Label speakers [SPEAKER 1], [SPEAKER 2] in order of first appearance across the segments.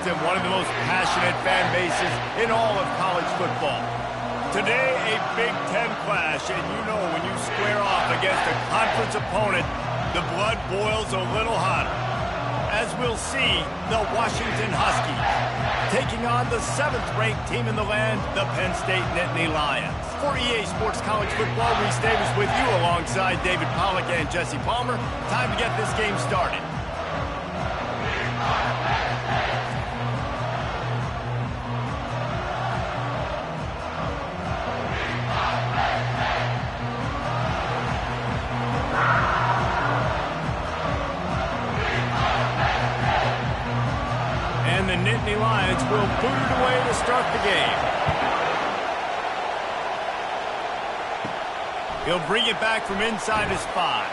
[SPEAKER 1] represent one of the most passionate fan bases in all of college football. Today, a Big Ten clash, and you know when you square off against a conference opponent, the blood boils a little hotter. As we'll see, the Washington Huskies taking on the 7th-ranked team in the land, the Penn State Nittany Lions. For EA Sports College Football, Reese Davis with you alongside David Pollack and Jesse Palmer. Time to get this game started. And the Nittany Lions will boot it away to start the game. He'll bring it back from inside his 5.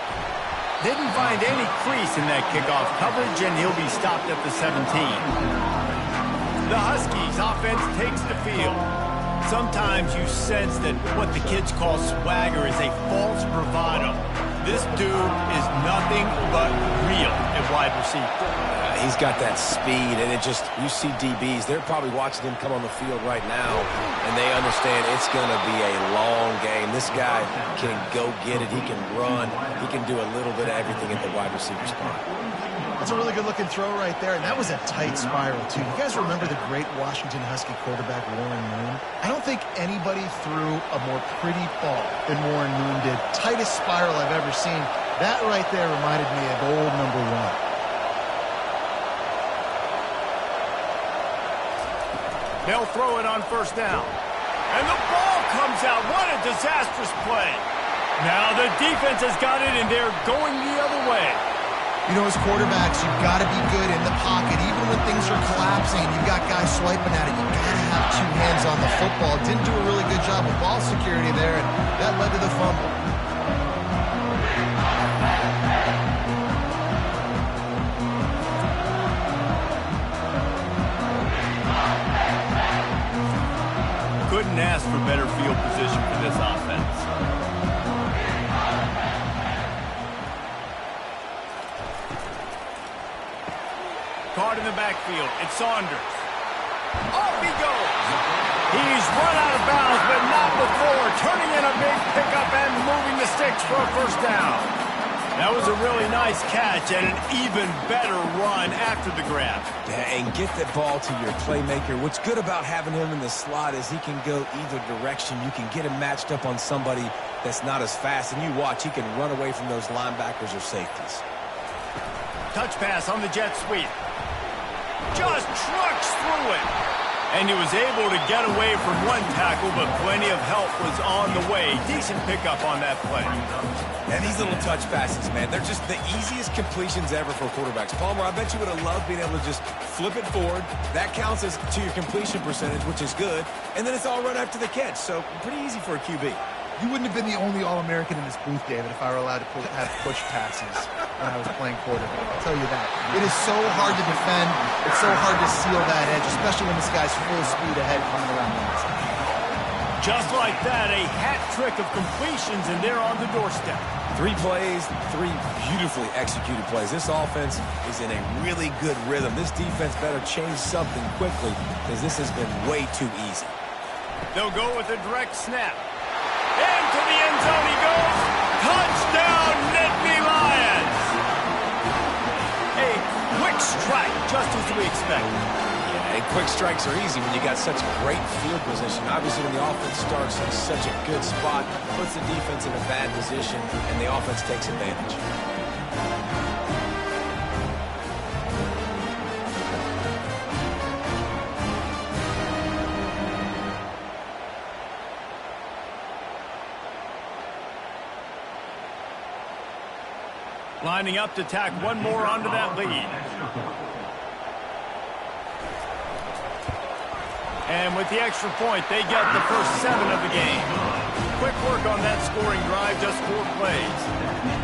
[SPEAKER 1] Didn't find any crease in that kickoff coverage, and he'll be stopped at the 17. The Huskies offense takes the field. Sometimes you sense that what the kids call swagger is a false bravado. This dude is nothing but real at wide receiver.
[SPEAKER 2] He's got that speed, and you see DBs, they're probably watching him come on the field right now, and they understand it's going to be a long game. This guy can go get it. He can run. He can do a little bit of everything at the wide receiver spot.
[SPEAKER 3] That's a really good-looking throw right there, and that was a tight spiral, too. You guys remember the great Washington Husky quarterback Warren Moon? I don't think anybody threw a more pretty ball than Warren Moon did. Tightest spiral I've ever seen. That right there reminded me of old number 1.
[SPEAKER 1] They'll throw it on first down. And the ball comes out. What a disastrous play. Now the defense has got it, and they're going the other way.
[SPEAKER 3] You know, as quarterbacks, you've got to be good in the pocket. Even when things are collapsing and you've got guys swiping at it, you've got to have 2 hands on the football. Didn't do a really good job of ball security there, and that led to the fumble.
[SPEAKER 1] Couldn't ask for better field position for this offense. Caught in the backfield. It's Saunders. Off he goes. He's run out of bounds, but not before. Turning in a big pickup and moving the sticks for a first down. That was a really nice catch and an even better run after the grab.
[SPEAKER 2] Yeah, and get the ball to your playmaker. What's good about having him in the slot is he can go either direction. You can get him matched up on somebody that's not as fast, and you watch, he can run away from those linebackers or safeties.
[SPEAKER 1] Touch pass on the jet sweep. Just trucks through it. And he was able to get away from one tackle, but plenty of help was on the way. Decent pickup on that play.
[SPEAKER 2] And these little touch passes, man, they're just the easiest completions ever for quarterbacks. Palmer, I bet you would have loved being able to just flip it forward. That counts as to your completion percentage, which is good. And then it's all run after the catch, so pretty easy for a QB.
[SPEAKER 3] You wouldn't have been the only All-American in this booth, David, if I were allowed to have push passes when I was playing quarterback. I'll tell you that. It is so hard to defend. It's so hard to seal that edge, especially when this guy's full speed ahead coming around the inside.
[SPEAKER 1] Just like that, a hat trick of completions, and they're on the doorstep.
[SPEAKER 2] 3 plays, 3 beautifully executed plays. This offense is in a really good rhythm. This defense better change something quickly because this has been way too easy.
[SPEAKER 1] They'll go with a direct snap. Into the end zone he goes. Touchdown, Nittany Lions. A quick strike, just as we expected.
[SPEAKER 2] Yeah, and quick strikes are easy when you got such great field position. Obviously, when the offense starts in such a good spot, puts the defense in a bad position, and the offense takes advantage.
[SPEAKER 1] Lining up to tack one more onto that lead. And with the extra point, they get the first 7 of the game. Quick work on that scoring drive, just 4 plays.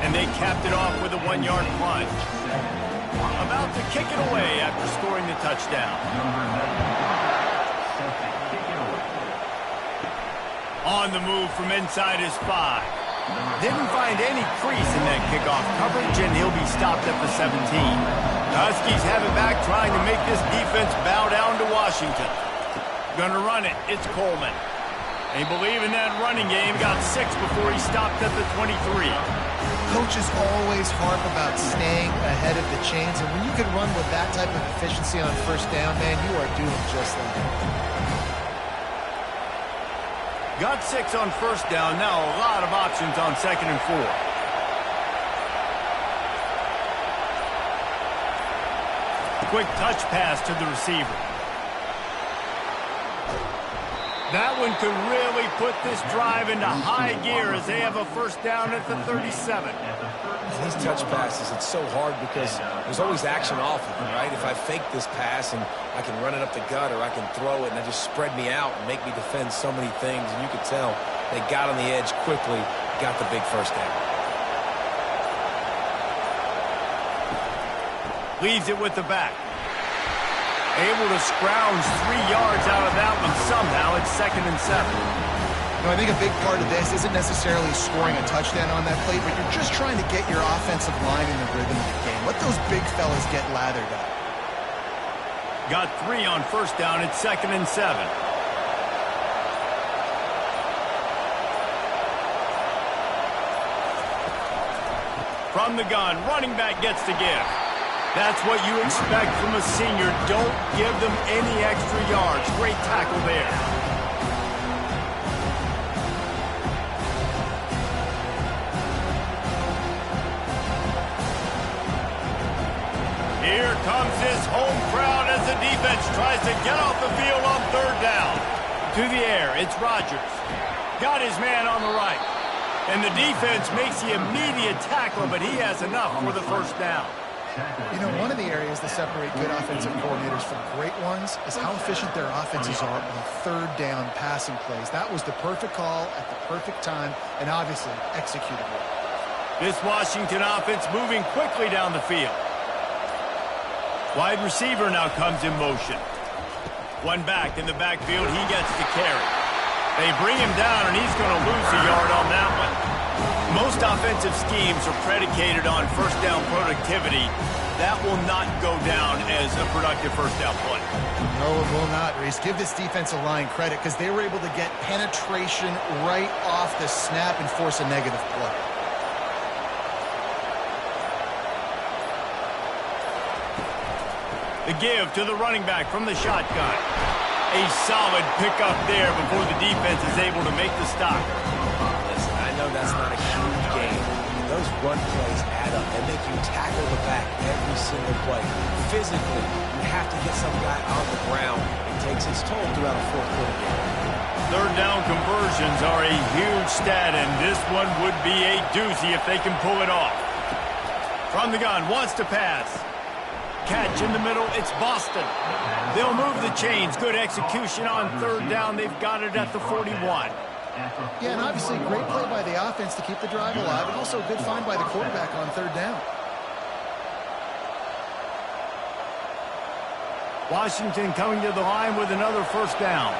[SPEAKER 1] And they capped it off with a 1-yard plunge. About to kick it away after scoring the touchdown. On the move from inside his 5. Didn't find any crease in that kickoff coverage, and he'll be stopped at the 17. Huskies have it back, trying to make this defense bow down to Washington. Gonna run it. It's Coleman. They believe in that running game. Got 6 before he stopped at the 23.
[SPEAKER 3] Coaches always harp about staying ahead of the chains, and when you can run with that type of efficiency on first down, man, you are doing just like that.
[SPEAKER 1] Got 6 on first down. Now a lot of options on 2nd and 4. Quick touch pass to the receiver. That one could really put this drive into high gear as they have a first down at the 37.
[SPEAKER 2] These touch passes, it's so hard because there's always action off of it, right? If I fake this pass and I can run it up the gut, or I can throw it and it just spread me out and make me defend so many things, and you could tell they got on the edge quickly, got the big first down.
[SPEAKER 1] Leaves it with the back. Able to scrounge 3 yards out of that one somehow. It's 2nd and 7.
[SPEAKER 3] No, I think a big part of this isn't necessarily scoring a touchdown on that play, but you're just trying to get your offensive line in the rhythm of the game. Let those big fellas get lathered up.
[SPEAKER 1] Got 3 on first down. It's 2nd and 7. From the gun, running back gets to give. That's what you expect from a senior. Don't give them any extra yards. Great tackle there. Here comes his home crowd as the defense tries to get off the field on 3rd down. To the air, it's Rodgers. Got his man on the right. And the defense makes the immediate tackle, but he has enough for the first down.
[SPEAKER 3] You know, one of the areas that separate good offensive coordinators from great ones is how efficient their offenses are on 3rd down passing plays. That was the perfect call at the perfect time and obviously executed well.
[SPEAKER 1] This Washington offense moving quickly down the field. Wide receiver now comes in motion. One back in the backfield, he gets the carry. They bring him down, and he's going to lose a yard on that one. Most offensive schemes are predicated on first down productivity. That will not go down as a productive first down play.
[SPEAKER 3] No, it will not, Reese. Give this defensive line credit because they were able to get penetration right off the snap and force a negative play.
[SPEAKER 1] The give to the running back from the shotgun. A solid pickup there before the defense is able to make the stop.
[SPEAKER 2] Listen, I know that's not a huge game. Those run plays add up. They make you tackle the back every single play. Physically, you have to get some guy on the ground. It takes its toll throughout a 4th quarter game.
[SPEAKER 1] 3rd down conversions are a huge stat, and this one would be a doozy if they can pull it off. From the gun, wants to pass. Catch in the middle, it's Boston. They'll move the chains. Good execution on 3rd down. They've got it at the 41.
[SPEAKER 3] Yeah, and obviously great play by the offense to keep the drive alive, and also a good find by the quarterback on 3rd down.
[SPEAKER 1] Washington coming to the line with another first down.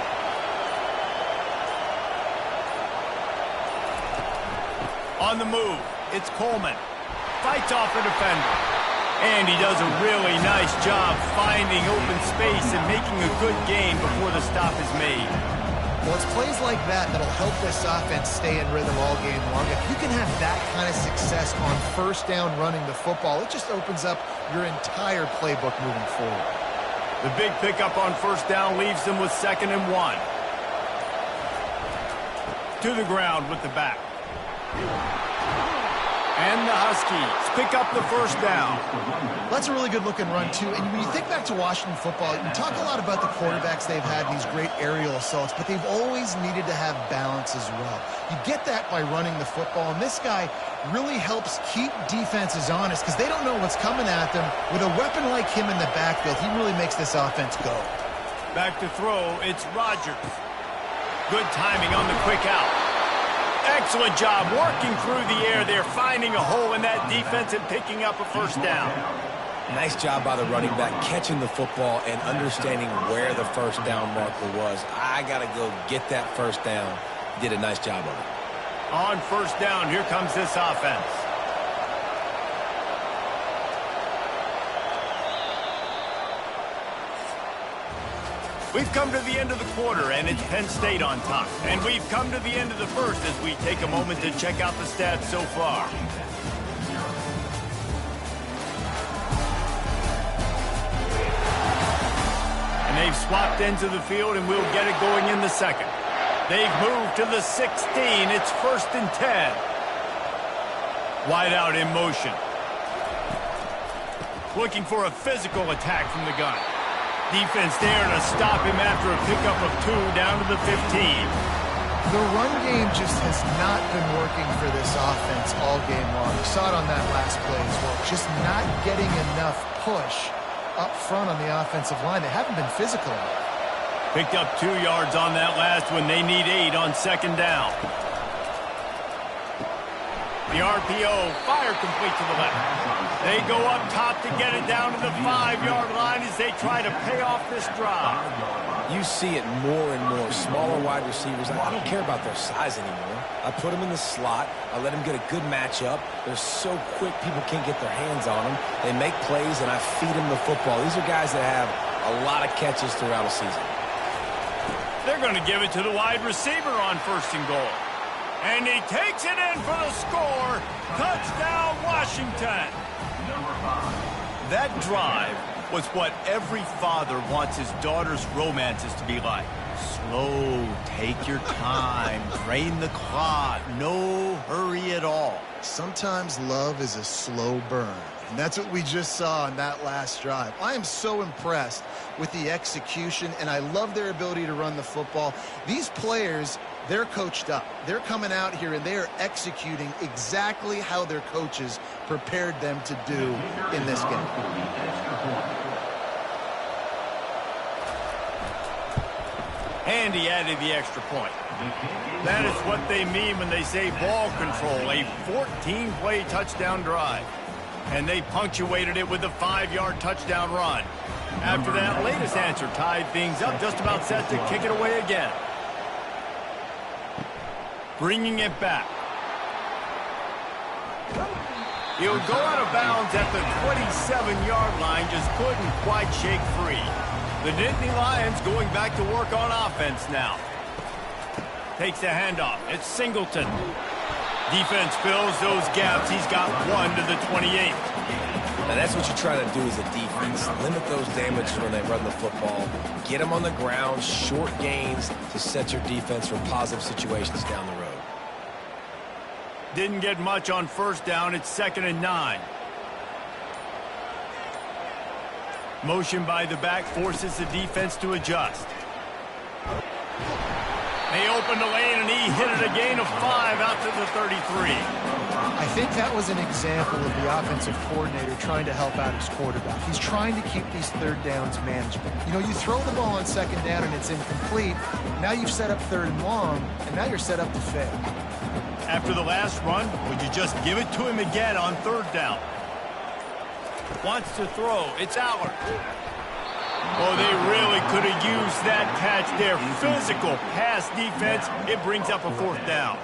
[SPEAKER 1] On the move, it's Coleman. Fights off a defender. And he does a really nice job finding open space and making a good gain before the stop is made.
[SPEAKER 3] Well, it's plays like that that'll help this offense stay in rhythm all game long. If you can have that kind of success on first down running the football, it just opens up your entire playbook moving forward.
[SPEAKER 1] The big pickup on first down leaves them with 2nd and 1. To the ground with the back. And the Huskies pick up the first down.
[SPEAKER 3] That's a really good-looking run, too. And when you think back to Washington football, you talk a lot about the quarterbacks they've had, these great aerial assaults, but they've always needed to have balance as well. You get that by running the football, and this guy really helps keep defenses honest because they don't know what's coming at them. With a weapon like him in the backfield, he really makes this offense go.
[SPEAKER 1] Back to throw, it's Rodgers. Good timing on the quick out. Excellent job working through the air there, finding a hole in that defense and picking up a first down.
[SPEAKER 2] Nice job by the running back catching the football and understanding where the first down marker was. I got to go get that first down. Did a nice job of it.
[SPEAKER 1] On first down, here comes this offense. We've come to the end of the quarter, and it's Penn State on top. And we've come to the end of the first as we take a moment to check out the stats so far. And they've swapped ends of the field, and we'll get it going in the second. They've moved to the 16. It's 1st and 10. Wide out in motion. Looking for a physical attack from the gun. Defense there to stop him after a pickup of 2 down to the 15.
[SPEAKER 3] The run game just has not been working for this offense all game long. You saw it on that last play as well. Just not getting enough push up front on the offensive line. They haven't been physical enough.
[SPEAKER 1] Picked up 2 yards on that last one. They need 8 on 2nd down. The RPO, fire complete to the left. They go up top to get it down to the 5-yard line as they try to pay off this drive.
[SPEAKER 2] You see it more and more. Smaller wide receivers. I don't care about their size anymore. I put them in the slot. I let them get a good matchup. They're so quick, people can't get their hands on them. They make plays, and I feed them the football. These are guys that have a lot of catches throughout a season.
[SPEAKER 1] They're going to give it to the wide receiver on 1st and goal. And he takes it in for the score. Touchdown, Washington. That drive was what every father wants his daughter's romances to be like. Slow, take your time, drain the clock, no hurry at all.
[SPEAKER 3] Sometimes love is a slow burn. And that's what we just saw on that last drive. I am so impressed with the execution, and I love their ability to run the football. These players, they're coached up. They're coming out here, and they are executing exactly how their coaches prepared them to do in this game.
[SPEAKER 1] And he added the extra point. That is what they mean when they say ball control, a 14-play touchdown drive. And they punctuated it with a 5-yard touchdown run. After that latest answer tied things up, just about set to kick it away again. Bringing it back. He'll go out of bounds at the 27-yard line, just couldn't quite shake free. The Nittany Lions going back to work on offense now. Takes the handoff. It's Singleton. Defense fills those gaps. He's got 1 to the 28.
[SPEAKER 2] Now that's what you try to do as a defense. Limit those damages when they run the football. Get them on the ground, short gains to set your defense for positive situations down the road.
[SPEAKER 1] Didn't get much on 1st down. It's 2nd and 9. Motion by the back forces the defense to adjust. They opened the lane, and he hit it a gain of 5 out to the 33.
[SPEAKER 3] I think that was an example of the offensive coordinator trying to help out his quarterback. He's trying to keep these 3rd downs manageable. You know, you throw the ball on 2nd down, and it's incomplete. Now you've set up 3rd and long, and now you're set up to fail.
[SPEAKER 1] After the last run, would you just give it to him again on 3rd down? Wants to throw. It's Allard. Oh, they really could have used that catch there. Physical pass defense. It brings up a 4th down.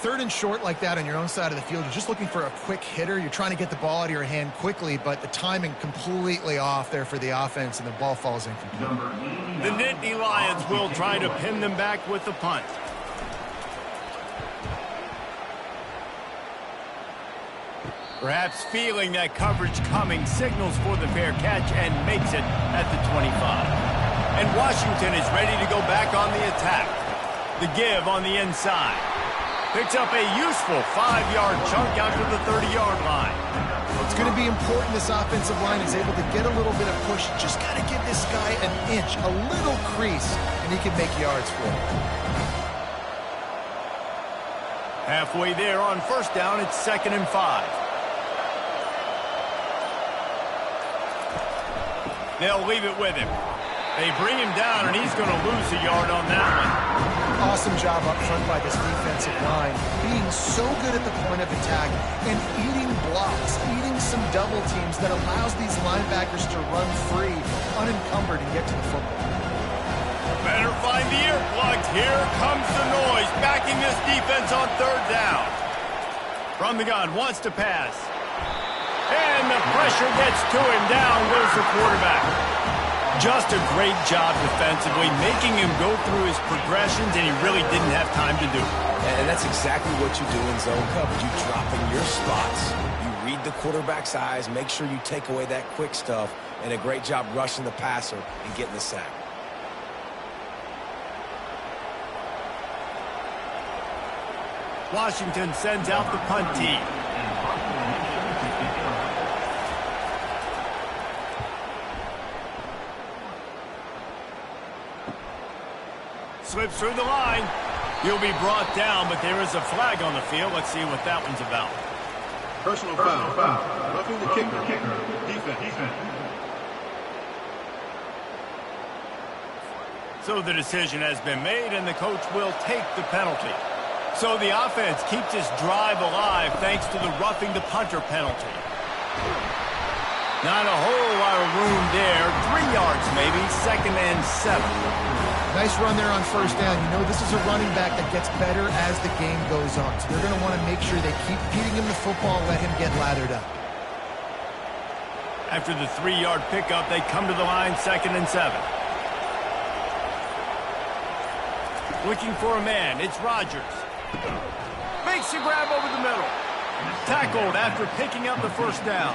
[SPEAKER 3] 3rd and short like that on your own side of the field. You're just looking for a quick hitter. You're trying to get the ball out of your hand quickly, but the timing completely off there for the offense, and the ball falls incomplete.
[SPEAKER 1] The Nittany Lions will try to pin them back with the punt. Perhaps feeling that coverage coming, signals for the fair catch and makes it at the 25. And Washington is ready to go back on the attack. The give on the inside. Picks up a useful 5-yard chunk out to the 30-yard line.
[SPEAKER 3] It's going to be important this offensive line is able to get a little bit of push. Just got to give this guy an inch, a little crease, and he can make yards for it.
[SPEAKER 1] Halfway there on 1st down, it's 2nd and 5. They'll leave it with him. They bring him down, and he's going to lose a yard on that one.
[SPEAKER 3] Awesome job up front by this defensive line, being so good at the point of attack and eating blocks, eating some double teams that allows these linebackers to run free, unencumbered, and get to the football.
[SPEAKER 1] Better find the earplugs. Here comes the noise, backing this defense on 3rd down. From the gun, wants to pass. And the pressure gets to him. Down goes the quarterback. Just a great job defensively, making him go through his progressions, and he really didn't have time to do it.
[SPEAKER 2] And that's exactly what you do in zone coverage. You drop in your spots. You read the quarterback's eyes, make sure you take away that quick stuff, and a great job rushing the passer and getting the sack.
[SPEAKER 1] Washington sends out the punt team. Slips through the line. He'll be brought down, but there is a flag on the field. Let's see what that one's about.
[SPEAKER 4] Personal foul. Roughing the kicker. Defense.
[SPEAKER 1] So the decision has been made, and the coach will take the penalty. So the offense keeps this drive alive thanks to the roughing the punter penalty. Not a whole lot of room there. 3 yards maybe, 2nd and 7.
[SPEAKER 3] Nice run there on first down. You know this is a running back that gets better as the game goes on. So they're going to want to make sure they keep feeding him the football, let him get lathered up.
[SPEAKER 1] After the 3-yard pickup, they come to the line, 2nd and 7. Looking for a man. It's Rodgers. Makes a grab over the middle. Tackled after picking up the first down.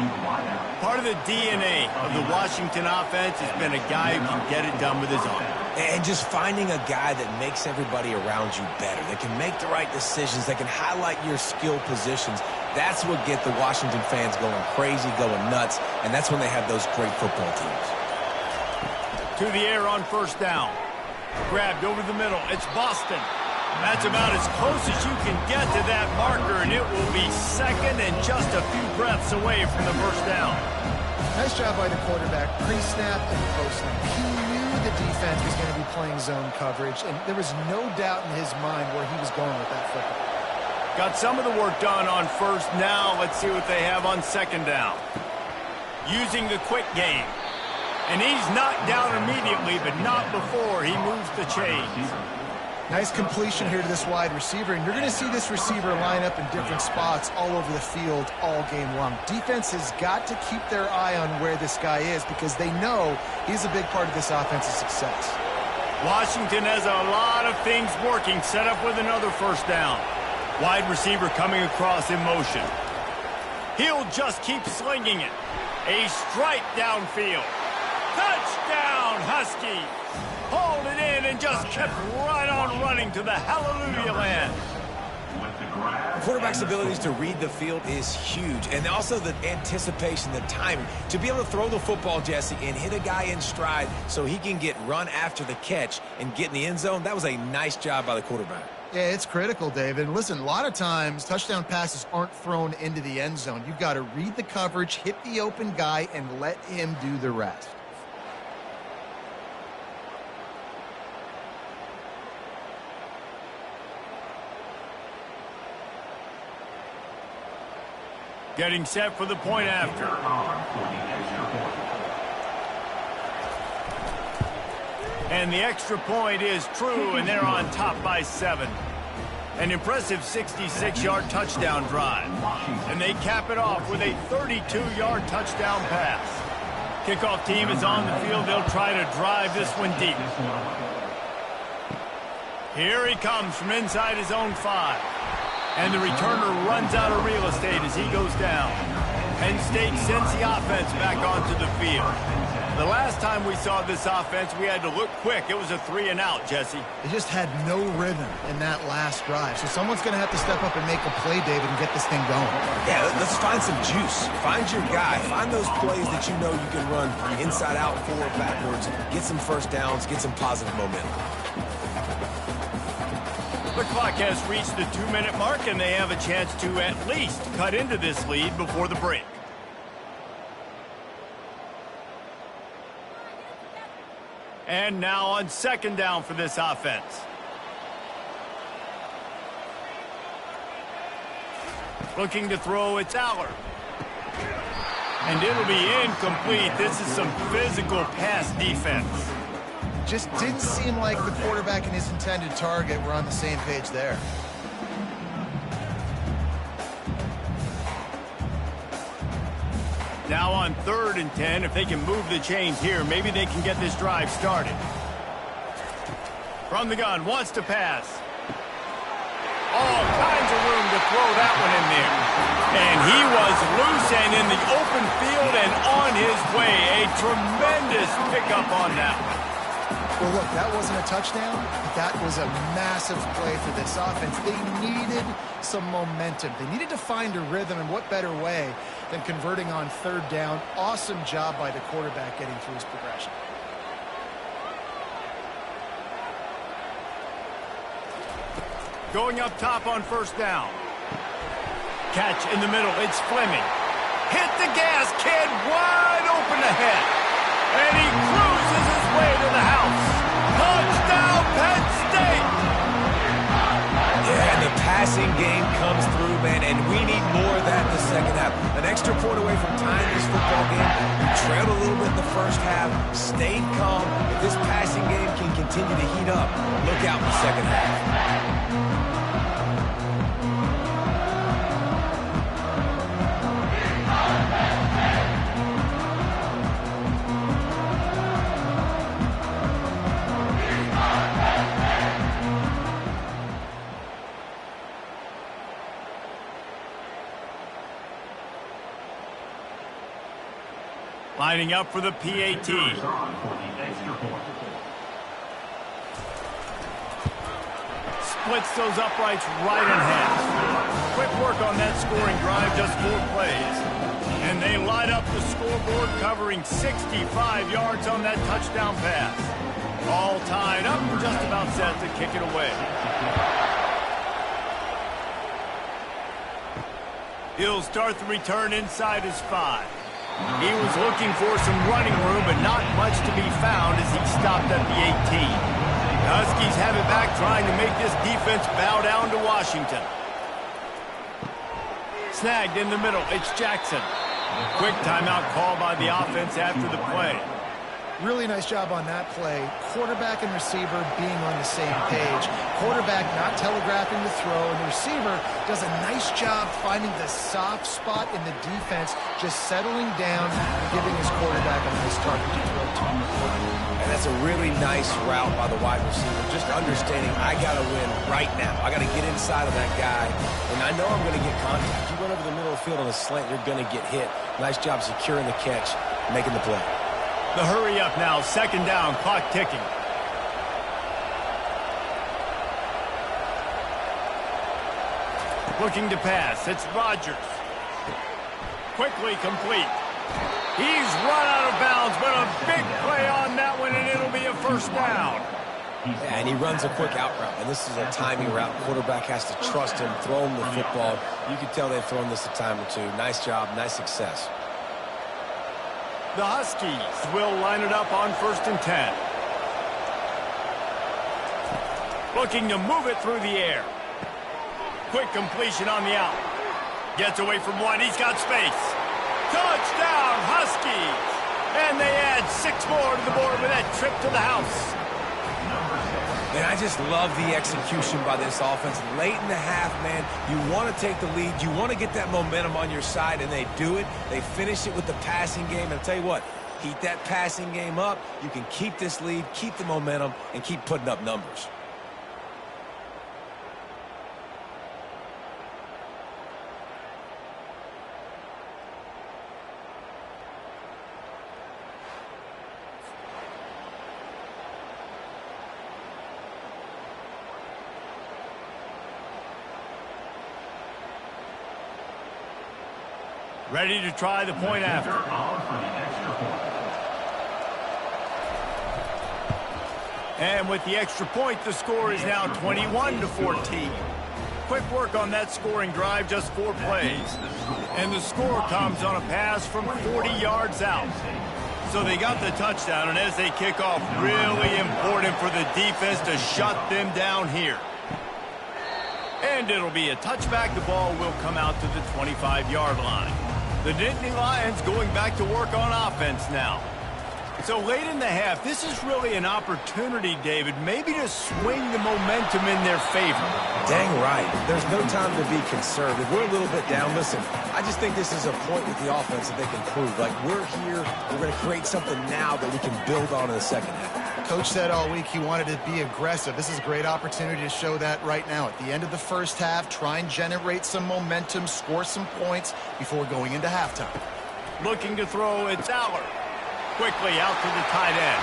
[SPEAKER 1] Part of the DNA of the Washington offense has been a guy who can get it done with his arm.
[SPEAKER 2] And just finding a guy that makes everybody around you better, that can make the right decisions, that can highlight your skill positions. That's what gets the Washington fans going crazy, going nuts, and that's when they have those great football teams.
[SPEAKER 1] To the air on first down. Grabbed over the middle. It's Boston. That's about as close as you can get to that marker, and it will be 2nd and just a few breaths away from the first down.
[SPEAKER 3] Nice job by the quarterback, pre-snap and post-snap. He knew the defense was going to be playing zone coverage, and there was no doubt in his mind where he was going with that football.
[SPEAKER 1] Got some of the work done on first. Now let's see what they have on 2nd down. Using the quick game. And he's knocked down immediately, but not before he moves the chains.
[SPEAKER 3] Nice completion here to this wide receiver, and you're going to see this receiver line up in different spots all over the field all game long. Defense has got to keep their eye on where this guy is because they know he's a big part of this offense's success.
[SPEAKER 1] Washington has a lot of things working, set up with another first down. Wide receiver coming across in motion. He'll just keep slinging it. A strike downfield. Touchdown, Huskies! Hauled it in and just kept right on running to the hallelujah land.
[SPEAKER 2] The quarterback's abilities to read the field is huge, and also the anticipation, the timing. To be able to throw the football, Jesse, and hit a guy in stride so he can get run after the catch and get in the end zone, that was a nice job by the quarterback.
[SPEAKER 3] Yeah, it's critical, David. And listen, a lot of times touchdown passes aren't thrown into the end zone. You've got to read the coverage, hit the open guy, and let him do the rest.
[SPEAKER 1] Getting set for the point after. And the extra point is true, and they're on top by 7. An impressive 66-yard touchdown drive. And they cap it off with a 32-yard touchdown pass. Kickoff team is on the field. They'll try to drive this one deep. Here he comes from inside his own 5. And the returner runs out of real estate as he goes down. Penn State sends the offense back onto the field. The last time we saw this offense, we had to look quick. It was a 3-and-out, Jesse.
[SPEAKER 3] They just had no rhythm in that last drive. So someone's going to have to step up and make a play, David, and get this thing going.
[SPEAKER 2] Yeah, let's find some juice. Find your guy. Find those plays that you know you can run inside out, forward, backwards. Get some first downs. Get some positive momentum.
[SPEAKER 1] The clock has reached the 2-minute mark, and they have a chance to at least cut into this lead before the break. And now on 2nd down for this offense. Looking to throw, it's Aller. And it'll be incomplete. This is some physical pass defense.
[SPEAKER 3] Just didn't seem like the quarterback and his intended target were on the same page there.
[SPEAKER 1] Now on 3rd and 10, if they can move the chains here, maybe they can get this drive started. From the gun, wants to pass. All kinds of room to throw that one in there. And he was loose and in the open field and on his way. A tremendous pickup on that one.
[SPEAKER 3] Well, look, that wasn't a touchdown. That was a massive play for this offense. They needed some momentum. They needed to find a rhythm, and what better way than converting on 3rd down. Awesome job by the quarterback getting through his progression.
[SPEAKER 1] Going up top on 1st down. Catch in the middle. It's Fleming. Hit the gas, kid. Wide open ahead. And he cruises his way to the house. Touchdown, Penn State.
[SPEAKER 2] Yeah, and the passing game comes through, man, and we need more of that in the second half. An extra point away from tying this football game. We trailed a little bit in the first half, stayed calm. If this passing game can continue to heat up, look out in the second half.
[SPEAKER 1] Lining up for the PAT. Splits those uprights right in half. Quick work on that scoring drive, just 4 plays. And they light up the scoreboard, covering 65 yards on that touchdown pass. All tied up, just about set to kick it away. He'll start the return inside his 5. He was looking for some running room, but not much to be found as he stopped at the 18. The Huskies have it back, trying to make this defense bow down to Washington. Snagged in the middle, it's Jackson. Quick timeout call by the offense after the play.
[SPEAKER 3] Really nice job on that play. Quarterback and receiver being on the same page. Quarterback not telegraphing the throw, and the receiver does a nice job finding the soft spot in the defense, just settling down and giving his quarterback a nice target to throw to.
[SPEAKER 2] And that's a really nice route by the wide receiver, just understanding I got to win right now. I got to get inside of that guy, and I know I'm going to get contact. You run over the middle of the field on a slant, you're going to get hit. Nice job securing the catch, making the play.
[SPEAKER 1] The hurry up now, 2nd down, clock ticking. Looking to pass, it's Rodgers. Quickly complete. He's run out of bounds, but a big play on that one, and it'll be a 1st down.
[SPEAKER 2] Yeah, and he runs a quick out route, and this is a timing route. Quarterback has to trust him, throw him the football. You can tell they've thrown this a time or two. Nice job, nice success.
[SPEAKER 1] The Huskies will line it up on 1st and 10. Looking to move it through the air. Quick completion on the out. Gets away from one. He's got space. Touchdown, Huskies! And they add 6 more to the board with that trip to the house.
[SPEAKER 2] And I just love the execution by this offense. Late in the half, man, you want to take the lead. You want to get that momentum on your side, and they do it. They finish it with the passing game. And I'll tell you what, heat that passing game up. You can keep this lead, keep the momentum, and keep putting up numbers.
[SPEAKER 1] Ready to try the point after. And with the extra point, the score is now 21-14. Quick work on that scoring drive, just 4 plays. And the score comes on a pass from 40 yards out. So they got the touchdown, and as they kick off, really important for the defense to shut them down here. And it'll be a touchback. The ball will come out to the 25-yard line. The Nittany Lions going back to work on offense now. So late in the half, this is really an opportunity, David, maybe to swing the momentum in their favor.
[SPEAKER 2] Dang right. There's no time to be conservative. We're a little bit down. Listen, I just think this is a point with the offense that they can prove. Like, we're here, we're going to create something now that we can build on in the second half.
[SPEAKER 3] Coach said all week he wanted to be aggressive. This is a great opportunity to show that right now. At the end of the first half, try and generate some momentum, score some points before going into halftime.
[SPEAKER 1] Looking to throw, it's Aller. Quickly out to the tight end.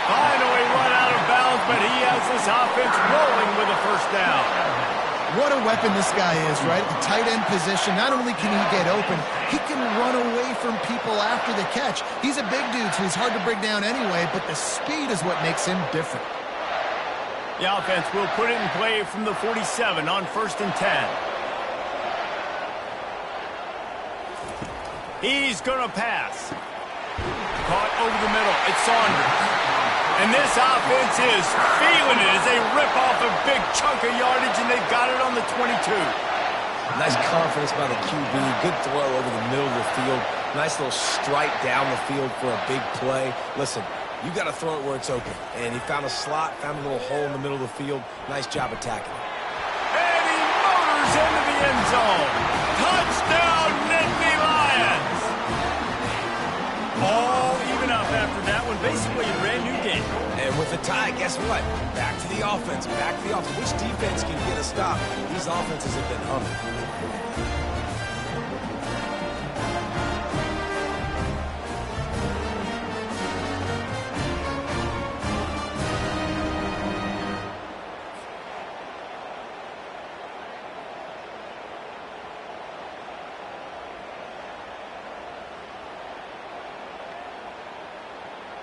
[SPEAKER 1] Finally run out of bounds, but he has this offense rolling with a first down.
[SPEAKER 3] What a weapon this guy is, right? At the tight end position, not only can he get open, he can run away from people after the catch. He's a big dude, so he's hard to bring down anyway, but the speed is what makes him different.
[SPEAKER 1] The offense will put it in play from the 47 on 1st and 10. He's going to pass. Caught over the middle. It's Saunders. And this offense is feeling it as they rip off a big chunk of yardage, and they've got it on the 22.
[SPEAKER 2] Nice confidence by the QB. Good throw over the middle of the field. Nice little strike down the field for a big play. Listen, you got to throw it where it's open. And he found a slot, found a little hole in the middle of the field. Nice job attacking it.
[SPEAKER 1] And he motors into the end zone. Touchdown, Nittany Lions. All even up after that one. Basically a brand new game.
[SPEAKER 2] And with the tie, guess what? Back to the offense. Back to the offense. Which defense can get a stop? These offenses have been humming.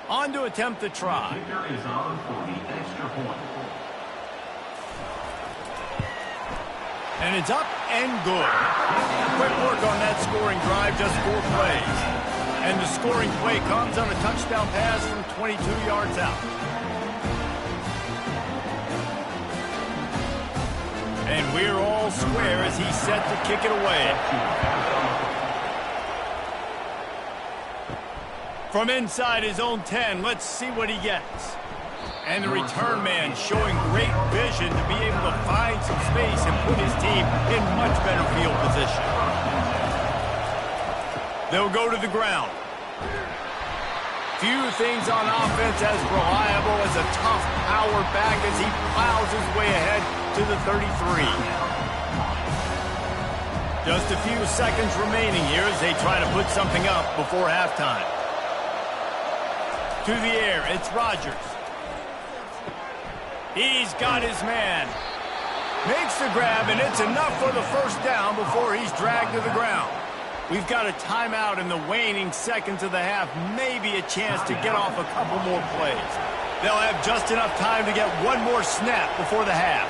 [SPEAKER 1] On to attempt the try.
[SPEAKER 5] Kicker is on for the extra point.
[SPEAKER 1] And it's up and good. Quick work on that scoring drive, just 4 plays. And the scoring play comes on a touchdown pass from 22 yards out. And we're all square as he's set to kick it away. From inside his own 10, let's see what he gets. And the return man showing great vision to be able to find some space and put his team in much better field position. They'll go to the ground. Few things on offense as reliable as a tough power back as he plows his way ahead to the 33. Just a few seconds remaining here as they try to put something up before halftime. To the air, it's Rodgers. He's got his man. Makes the grab, and it's enough for the first down before he's dragged to the ground. We've got a timeout in the waning seconds of the half. Maybe a chance to get off a couple more plays. They'll have just enough time to get one more snap before the half.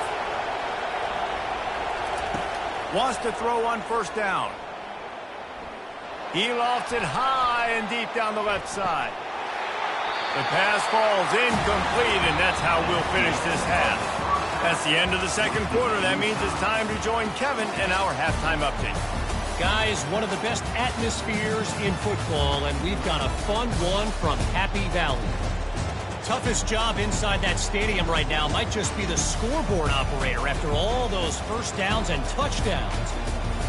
[SPEAKER 1] Wants to throw on 1st down. He lofts it high and deep down the left side. The pass falls incomplete, and that's how we'll finish this half. That's the end of the second quarter. That means it's time to join Kevin and our halftime update.
[SPEAKER 6] Guys, one of the best atmospheres in football, and we've got a fun one from Happy Valley. Toughest job inside that stadium right now might just be the scoreboard operator after all those first downs and touchdowns.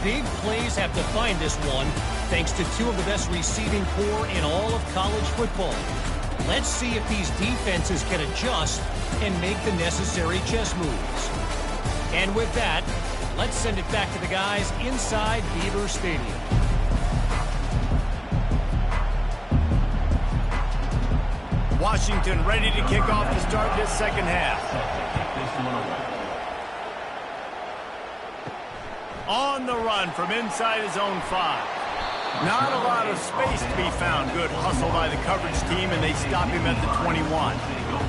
[SPEAKER 6] Big plays have defined this one, thanks to 2 of the best receiving corps in all of college football. Let's see if these defenses can adjust and make the necessary chess moves. And with that, let's send it back to the guys inside Beaver Stadium.
[SPEAKER 1] Washington ready to kick off to start this second half. On the run from inside his own 5. Not a lot of space to be found. Good hustle by the coverage team, and they stop him at the 21.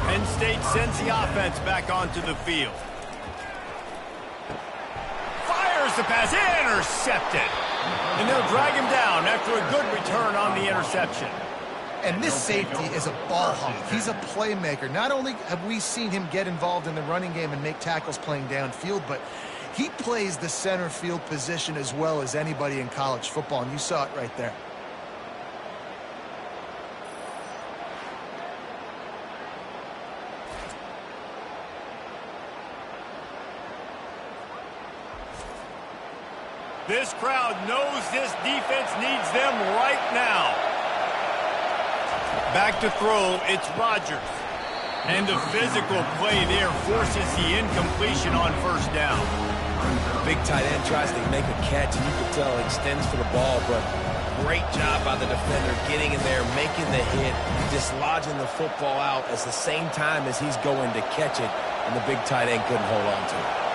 [SPEAKER 1] Penn State sends the offense back onto the field. Fires the pass, intercepted. And they'll drag him down after a good return on the interception.
[SPEAKER 3] And this safety is a ball hawk. He's a playmaker. Not only have we seen him get involved in the running game and make tackles playing downfield, but he plays the center field position as well as anybody in college football, and you saw it right there.
[SPEAKER 1] This crowd knows this defense needs them right now. Back to throw, it's Rodgers. And the physical play there forces the incompletion on first down.
[SPEAKER 2] Big tight end tries to make a catch, and you can tell it extends for the ball, but great job by the defender getting in there, making the hit, dislodging the football out at the same time as he's going to catch it, and the big tight end couldn't hold on to it.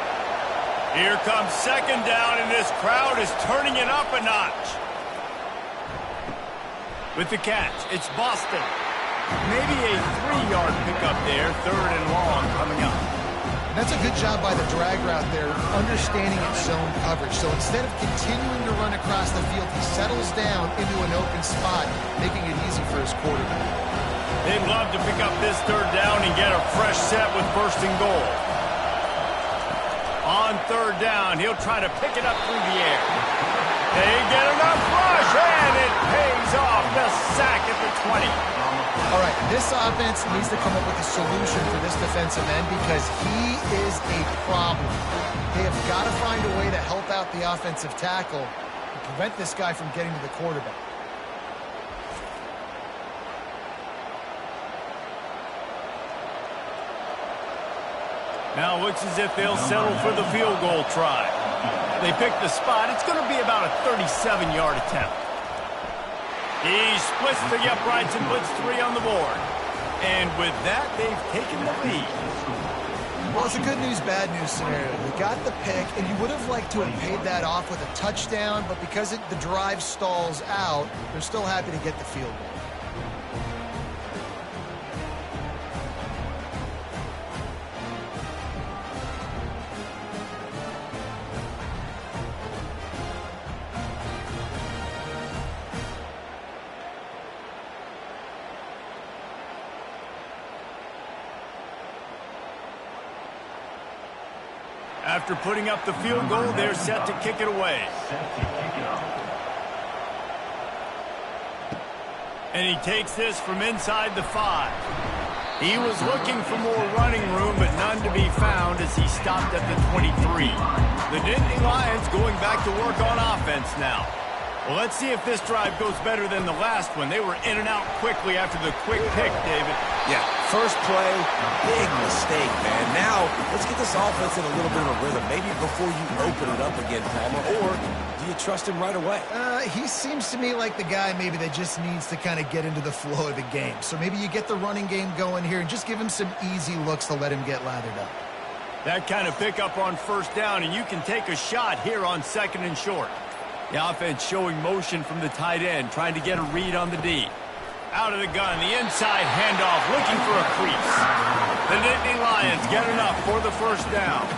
[SPEAKER 1] Here comes second down, and this crowd is turning it up a notch. With the catch, it's Boston. Maybe a 3-yard pickup there, third and long coming up.
[SPEAKER 3] That's a good job by the drag route there, understanding its zone coverage. So instead of continuing to run across the field, he settles down into an open spot, making it easy for his quarterback.
[SPEAKER 1] They'd love to pick up this third down and get a fresh set with first and goal. On third down, he'll try to pick it up through the air. They get enough rush, and it pays off. The sack at the 20.
[SPEAKER 3] All right, this offense needs to come up with a solution for this defensive end because he is a problem. They have got to find a way to help out the offensive tackle and prevent this guy from getting to the quarterback.
[SPEAKER 1] Now it looks as if they'll settle for the field goal try. They pick the spot. It's going to be about a 37-yard attempt. He splits the uprights and puts 3 on the board. And with that, they've taken the lead.
[SPEAKER 3] Well, it's a good news, bad news scenario. They got the pick, and you would have liked to have paid that off with a touchdown, but because the drive stalls out, they're still happy to get the field goal.
[SPEAKER 1] After putting up the field goal, they're set to kick it away. And he takes this from inside the 5. He was looking for more running room, but none to be found as he stopped at the 23. The Nittany Lions going back to work on offense now. Well, let's see if this drive goes better than the last one. They were in and out quickly after the quick pick, David.
[SPEAKER 2] Yeah, first play, big mistake, man. Now, let's get this offense in a little bit of a rhythm. Maybe before you open it up again, Palmer, or do you trust him right away?
[SPEAKER 3] He seems to me like the guy maybe that just needs to kind of get into the flow of the game. So maybe you get the running game going here and just give him some easy looks to let him get lathered up.
[SPEAKER 1] That kind of pickup on first down, and you can take a shot here on second and short. The offense showing motion from the tight end, trying to get a read on the D. Out of the gun, the inside handoff, looking for a crease. The Nittany Lions get enough for the first down.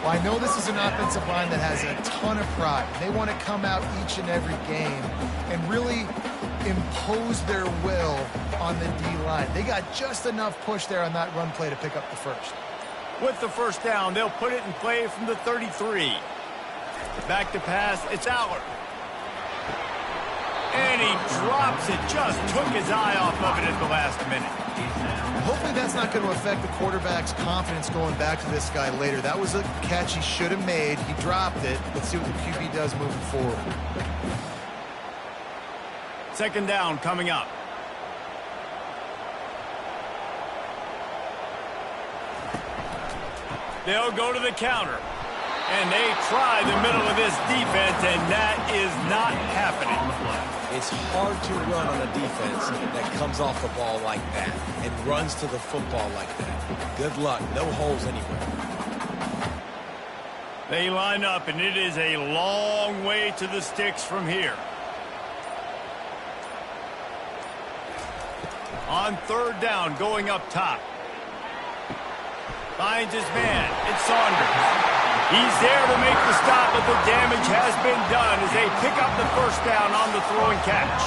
[SPEAKER 3] Well, I know this is an offensive line that has a ton of pride. They want to come out each and every game and really impose their will on the D-line. They got just enough push there on that run play to pick up the first.
[SPEAKER 1] With the first down, they'll put it in play from the 33. Back to pass, it's Aller. And he drops it, just took his eye off of it at the last minute.
[SPEAKER 3] Hopefully that's not going to affect the quarterback's confidence going back to this guy later. That was a catch he should have made. He dropped it. Let's see what the QB does moving forward.
[SPEAKER 1] Second down coming up. They'll go to the counter. And they try the middle of this defense, and that is not happening.
[SPEAKER 2] It's hard to run on a defense that comes off the ball like that and runs to the football like that. Good luck. No holes anywhere.
[SPEAKER 1] They line up, and it is a long way to the sticks from here. On third down, going up top. Finds his man. It's Saunders. He's there to make the stop, but the damage has been done as they pick up the first down on the throw and catch.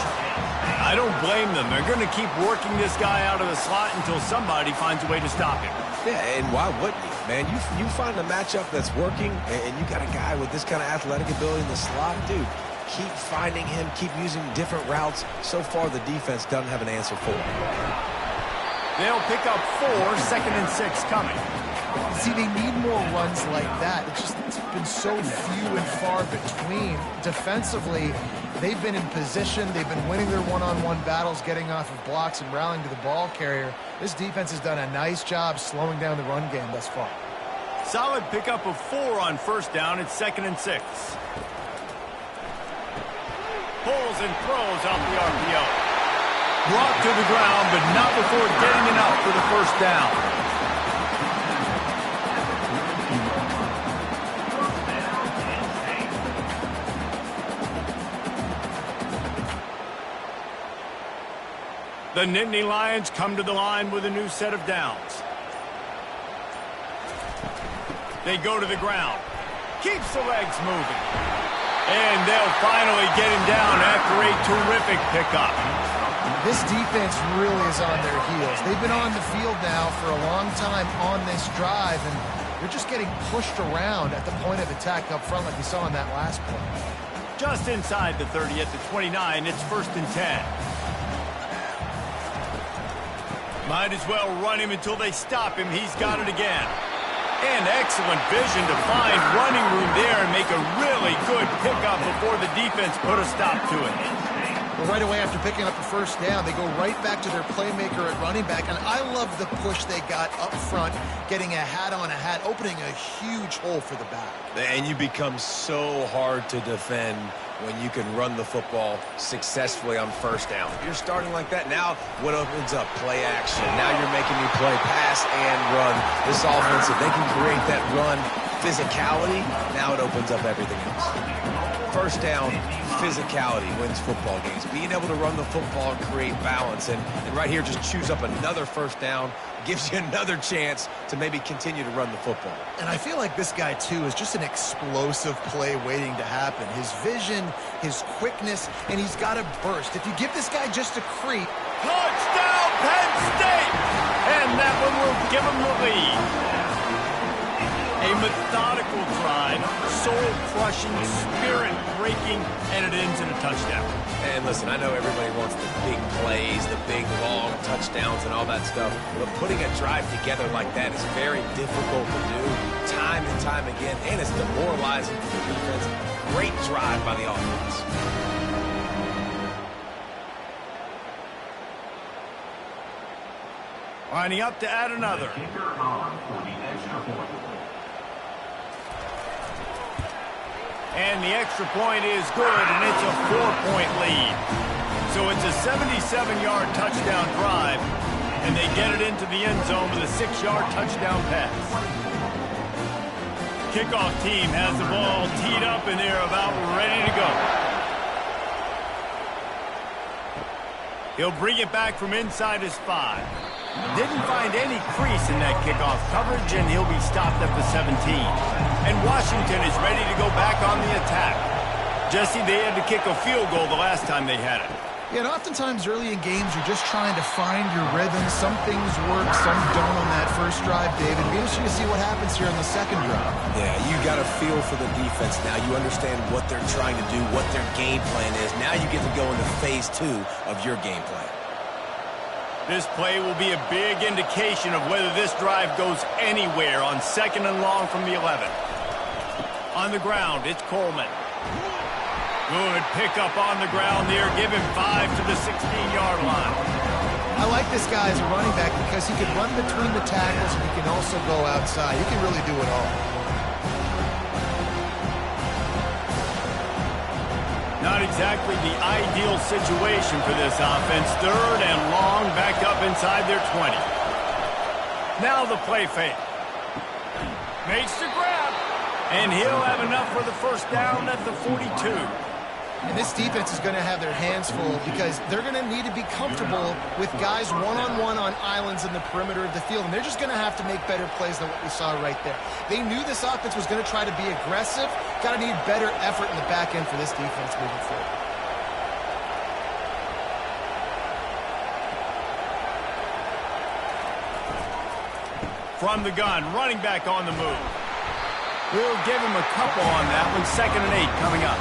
[SPEAKER 1] I don't blame them. They're going to keep working this guy out of the slot until somebody finds a way to stop him.
[SPEAKER 2] Yeah, and why wouldn't you, man? You find a matchup that's working, and you got a guy with this kind of athletic ability in the slot, dude. Keep finding him, keep using different routes. So far, the defense doesn't have an answer for him.
[SPEAKER 1] They'll pick up 4, second and 6 coming.
[SPEAKER 3] See, they need more runs like that. It's been so few and far between. Defensively, they've been in position. They've been winning their one-on-one battles, getting off of blocks and rallying to the ball carrier. This defense has done a nice job slowing down the run game thus far.
[SPEAKER 1] Solid pickup of 4 on first down. It's 2nd and 6. Pulls and throws off the RPO. Brought to the ground, but not before getting enough for the first down. The Nittany Lions come to the line with a new set of downs. They go to the ground. Keeps the legs moving. And they'll finally get him down after a terrific pickup.
[SPEAKER 3] This defense really is on their heels. They've been on the field now for a long time on this drive, and they're just getting pushed around at the point of attack up front like we saw in that last play.
[SPEAKER 1] Just inside the 30 at the 29, it's 1st and 10. Might as well run him until they stop him. He's got it again. And excellent vision to find running room there and make a really good pickup before the defense put a stop to it.
[SPEAKER 3] Well, right away after picking up the first down, they go right back to their playmaker at running back. And I love the push they got up front, getting a hat on a hat, opening a huge hole for the back.
[SPEAKER 2] And you become so hard to defend when you can run the football successfully on first down. You're starting like that. Now what opens up? Play action. Now you're making me play pass and run. This offense, if they can create that run physicality, now it opens up everything else. First down, physicality wins football games. Being able to run the football and create balance. And right here, just choose up another first down, gives you another chance to maybe continue to run the football.
[SPEAKER 3] And I feel like this guy, too, is just an explosive play waiting to happen. His vision, his quickness, and he's got a burst. If you give this guy just a creep.
[SPEAKER 1] Touchdown, Penn State! And that one will give him the lead. A methodical drive, soul-crushing, spirit-breaking, and it ends in a touchdown.
[SPEAKER 2] And listen, I know everybody wants the big plays, the big, long touchdowns and all that stuff, but putting a drive together like that is very difficult to do time and time again, and it's demoralizing for the defense. Great drive by the offense.
[SPEAKER 1] Lining up to add another. And the extra point is good, and it's a 4-point lead. So it's a 77-yard touchdown drive, and they get it into the end zone with a 6-yard touchdown pass. Kickoff team has the ball teed up, and they're about ready to go. He'll bring it back from inside his 5. Didn't find any crease in that kickoff coverage, and he'll be stopped at the 17. And Washington is ready to go back on the attack. Jesse, they had to kick a field goal the last time they had it.
[SPEAKER 3] Yeah, and oftentimes early in games, you're just trying to find your rhythm. Some things work, some don't on that first drive, David. It'll be interesting to see what happens here on the second drive.
[SPEAKER 2] Yeah, you got a feel for the defense now. You understand what they're trying to do, what their game plan is. Now you get to go into phase 2 of your game plan.
[SPEAKER 1] This play will be a big indication of whether this drive goes anywhere on 2nd and long from the 11. On the ground, it's Coleman. Good pickup on the ground there. Give him 5 to the 16-yard line.
[SPEAKER 3] I like this guy as a running back because he can run between the tackles and he can also go outside. He can really do it all.
[SPEAKER 1] Not exactly the ideal situation for this offense. 3rd and long, back up inside their 20. Now the play fake. Makes the grab. And he'll have enough for the first down at the 42.
[SPEAKER 3] And this defense is going to have their hands full because they're going to need to be comfortable with guys one-on-one on islands in the perimeter of the field. And they're just going to have to make better plays than what we saw right there. They knew this offense was going to try to be aggressive. Got to need better effort in the back end for this defense moving forward.
[SPEAKER 1] From the gun, running back on the move. We'll give him a couple on that one. 2nd and 8 coming up.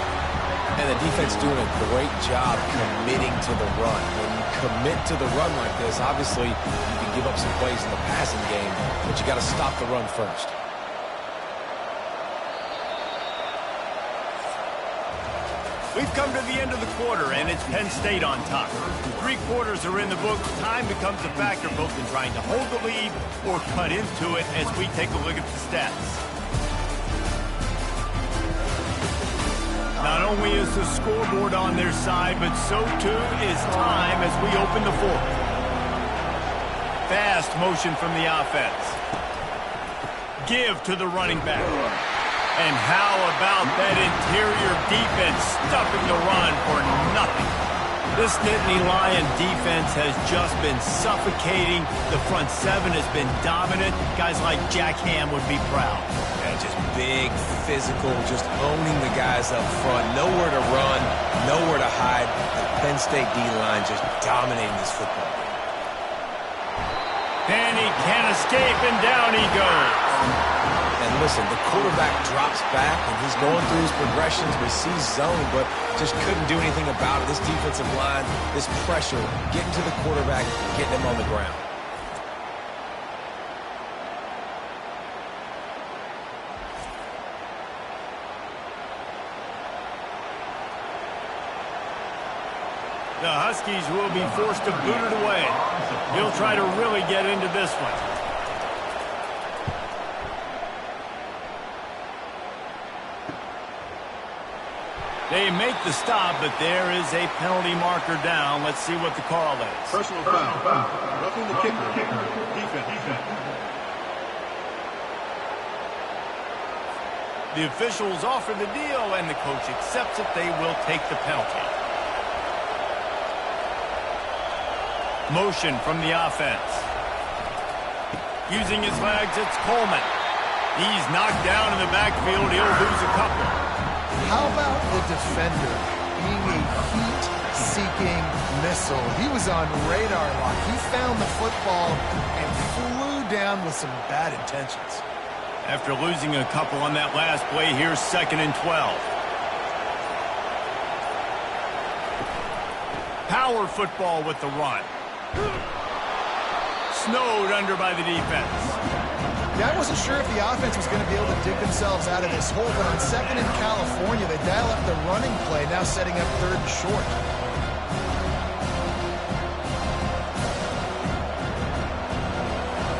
[SPEAKER 2] And the defense doing a great job committing to the run. When you commit to the run like this, obviously you can can give up some plays in the passing game, but you got to stop the run first.
[SPEAKER 1] We've come to the end of the quarter, and it's Penn State on top. 3 quarters are in the books. Time becomes a factor both in trying to hold the lead or cut into it as we take a look at the stats. Not only is the scoreboard on their side, but so too is time as we open the 4th. Fast motion from the offense. Give to the running back. And how about that interior defense stuffing the run for nothing? This Nittany Lion defense has just been suffocating. The front 7 has been dominant. Guys like Jack Ham would be proud.
[SPEAKER 2] Yeah, just big, physical, just owning the guys up front. Nowhere to run, nowhere to hide. The Penn State D-line just dominating this football game.
[SPEAKER 1] And he can't escape, and down he goes.
[SPEAKER 2] And listen, the quarterback drops back, and he's going through his progressions. We see zone, but just couldn't do anything about it. This defensive line, this pressure, getting to the quarterback, getting him on the ground.
[SPEAKER 1] The Huskies will be forced to boot it away. He'll try to really get into this one. They make the stop, but there is a penalty marker down. Let's see what the call is.
[SPEAKER 4] Personal foul. Roughing the kicker. Defense.
[SPEAKER 1] The officials offer the deal, and the coach accepts it. They will take the penalty. Motion from the offense. Using his legs, it's Coleman. He's knocked down in the backfield. He'll lose a couple.
[SPEAKER 3] How about the defender being a heat-seeking missile? He was on radar lock. He found the football and flew down with some bad intentions.
[SPEAKER 1] After losing a couple on that last play, here's 2nd and 12. Power football with the run. Snowed under by the defense.
[SPEAKER 3] Yeah, I wasn't sure if the offense was going to be able to dig themselves out of this hole, but on 2nd in California, they dial up the running play, now setting up 3rd and short.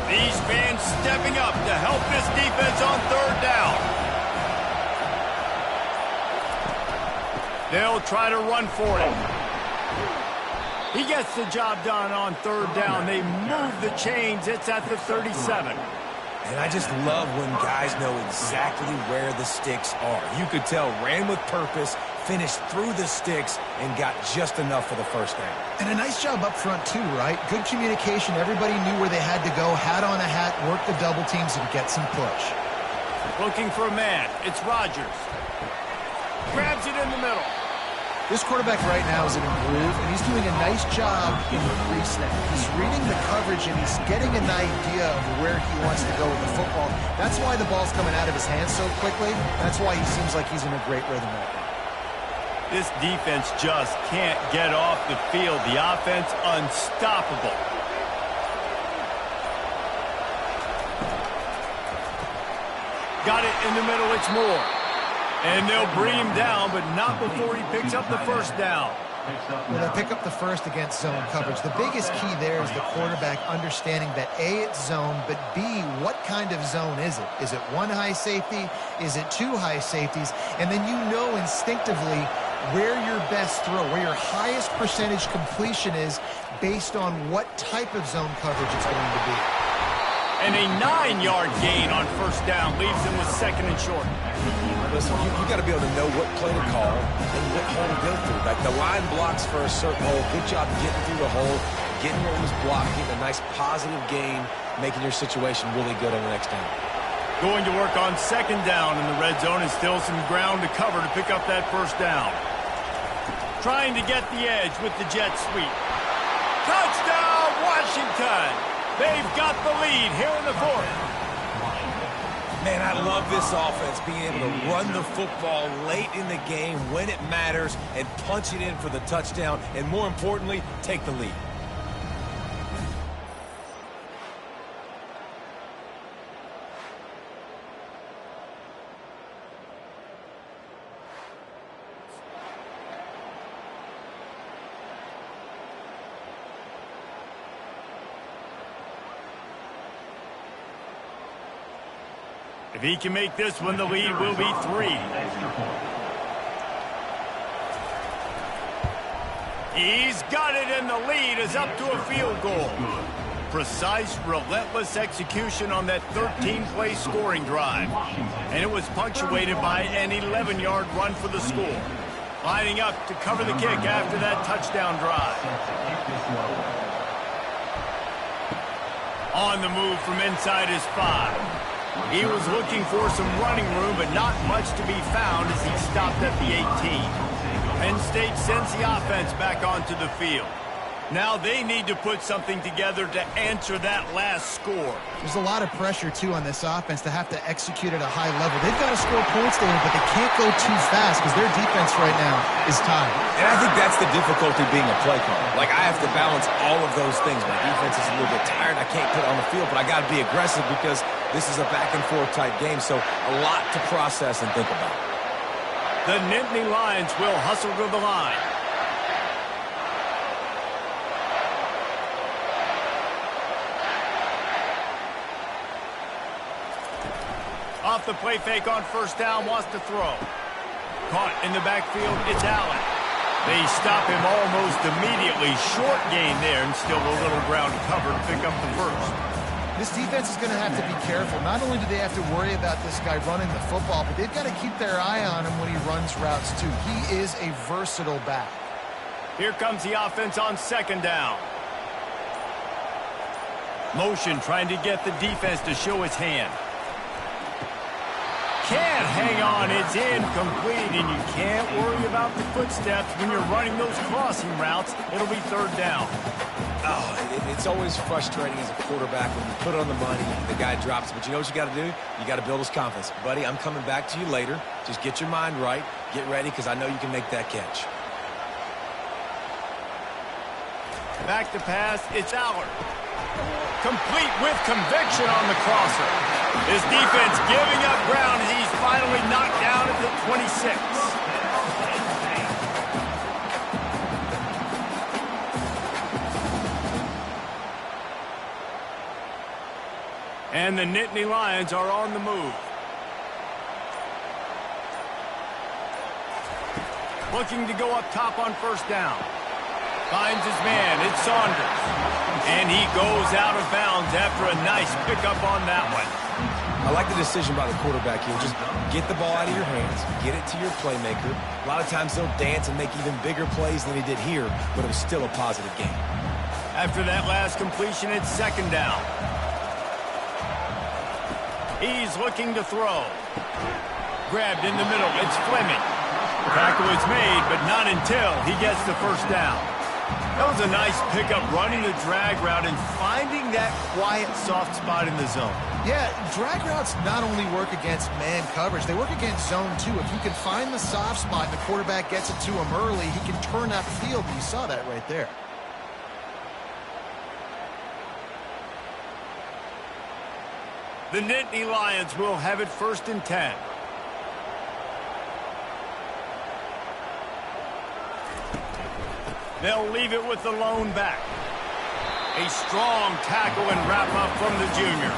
[SPEAKER 1] These fans stepping up to help this defense on 3rd down. They'll try to run for it. He gets the job done on 3rd down. They move the chains. It's at the 37.
[SPEAKER 2] And I just love when guys know exactly where the sticks are. You could tell ran with purpose, finished through the sticks, and got just enough for the 1st down.
[SPEAKER 3] And a nice job up front, too, right? Good communication. Everybody knew where they had to go. Hat on a hat, work the double teams, and get some push.
[SPEAKER 1] Looking for a man. It's Rodgers. Grabs it in the middle.
[SPEAKER 3] This quarterback right now is in a groove, and he's doing a nice job in the pre-snap. He's reading the coverage, and he's getting an idea of where he wants to go with the football. That's why the ball's coming out of his hands so quickly. That's why he seems like he's in a great rhythm right now.
[SPEAKER 1] This defense just can't get off the field. The offense unstoppable. Got it in the middle. It's Moore. And they'll bring him down, but not before he picks up the 1st down.
[SPEAKER 3] Well, they pick up the 1st against zone coverage. The biggest key there is the quarterback understanding that A, it's zone, but B, what kind of zone is it? Is it 1 high safety? Is it 2 high safeties? And then you know instinctively where your best throw, where your highest percentage completion is based on what type of zone coverage it's going to be.
[SPEAKER 1] And a 9-yard gain on 1st down leaves him with 2nd and short.
[SPEAKER 2] Listen, you got to be able to know what play to call and what hole to go through. Like the line blocks for a certain hole. Good job getting through the hole, getting what was blocked, getting a nice positive gain, making your situation really good on the next down.
[SPEAKER 1] Going to work on 2nd down in the red zone, and still some ground to cover to pick up that 1st down. Trying to get the edge with the jet sweep. Touchdown, Washington! They've got the lead here in the 4th.
[SPEAKER 2] Man, I love this offense, being able to run the football late in the game when it matters and punch it in for the touchdown, and more importantly, take the lead.
[SPEAKER 1] If he can make this one, the lead will be 3. He's got it, and the lead is up to a field goal. Precise, relentless execution on that 13-play scoring drive. And it was punctuated by an 11-yard run for the score. Lining up to cover the kick after that touchdown drive. On the move from inside his 5. He was looking for some running room, but not much to be found as he stopped at the 18. Penn State sends the offense back onto the field. Now they need to put something together to answer that last score.
[SPEAKER 3] There's a lot of pressure, too, on this offense to have to execute at a high level. They've got to score points there, but they can't go too fast because their defense right now is tired.
[SPEAKER 2] And I think that's the difficulty being a play caller. Like, I have to balance all of those things. My defense is a little bit tired. I can't put it on the field, but I got to be aggressive because this is a back-and-forth type game, so a lot to process and think about.
[SPEAKER 1] The Nittany Lions will hustle to the line. Off the play fake on first down, wants to throw. Caught in the backfield, it's Allen. They stop him almost immediately. Short gain there, and still a little ground covered to pick up the first.
[SPEAKER 3] This defense is going to have to be careful. Not only do they have to worry about this guy running the football, but they've got to keep their eye on him when he runs routes, too. He is a versatile back.
[SPEAKER 1] Here comes the offense on second down. Motion trying to get the defense to show its hand. Can't hang on, it's incomplete, and you can't worry about the footsteps when you're running those crossing routes. It'll be third down.
[SPEAKER 2] Oh, it's always frustrating as a quarterback when you put it on the money, the guy drops. But you know what you got to do? You got to build his confidence. Buddy, I'm coming back to you later. Just get your mind right. Get ready, because I know you can make that catch.
[SPEAKER 1] Back to pass, it's Allard. Complete with conviction on the crosser. His defense giving up ground as he's finally knocked down at the 26. And the Nittany Lions are on the move. Looking to go up top on first down. Finds his man, it's Saunders. And he goes out of bounds after a nice pickup on that one.
[SPEAKER 2] I like the decision by the quarterback here. Just get the ball out of your hands, get it to your playmaker. A lot of times they'll dance and make even bigger plays than he did here, but it was still a positive game.
[SPEAKER 1] After that last completion, it's second down. He's looking to throw. Grabbed in the middle, it's Fleming. Tackle is made, but not until he gets the first down. That was a nice pickup, running the drag route and finding that quiet, soft spot in the zone.
[SPEAKER 3] Yeah, drag routes not only work against man coverage, they work against zone too. If you can find the soft spot and the quarterback gets it to him early, he can turn that field. You saw that right there.
[SPEAKER 1] The Nittany Lions will have it 1st and 10. They'll leave it with the lone back. A strong tackle and wrap up from the junior.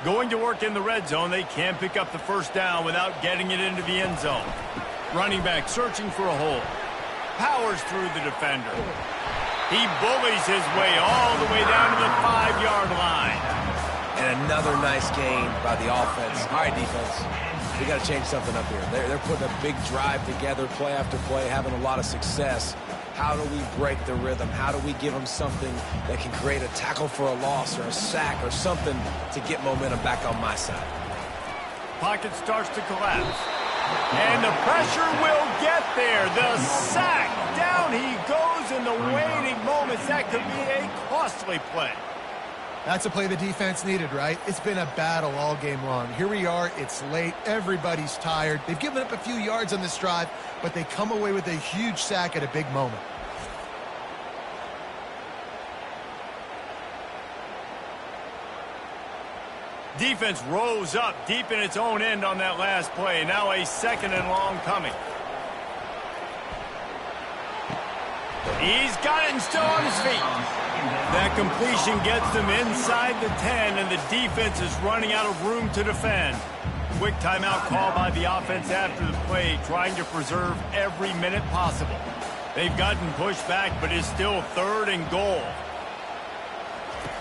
[SPEAKER 1] Going to work in the red zone, they can't pick up the first down without getting it into the end zone. Running back searching for a hole. Powers through the defender. He bullies his way all the way down to the 5-yard line.
[SPEAKER 2] And another nice game by the offense. All right, defense, we got to change something up here. They're putting a big drive together, play after play, having a lot of success. How do we break the rhythm? How do we give them something that can create a tackle for a loss or a sack or something to get momentum back on my side?
[SPEAKER 1] Pocket starts to collapse. And the pressure will get there. The sack. Down he goes in the waiting moments. That could be a costly play.
[SPEAKER 3] That's a play the defense needed, right? It's been a battle all game long. Here we are. It's late. Everybody's tired. They've given up a few yards on this drive, but they come away with a huge sack at a big moment.
[SPEAKER 1] Defense rose up deep in its own end on that last play. Now a 2nd and long coming. He's got it and still on his feet. That completion gets them inside the 10, and the defense is running out of room to defend. Quick timeout call by the offense after the play, trying to preserve every minute possible. They've gotten pushed back, but it's still 3rd and goal.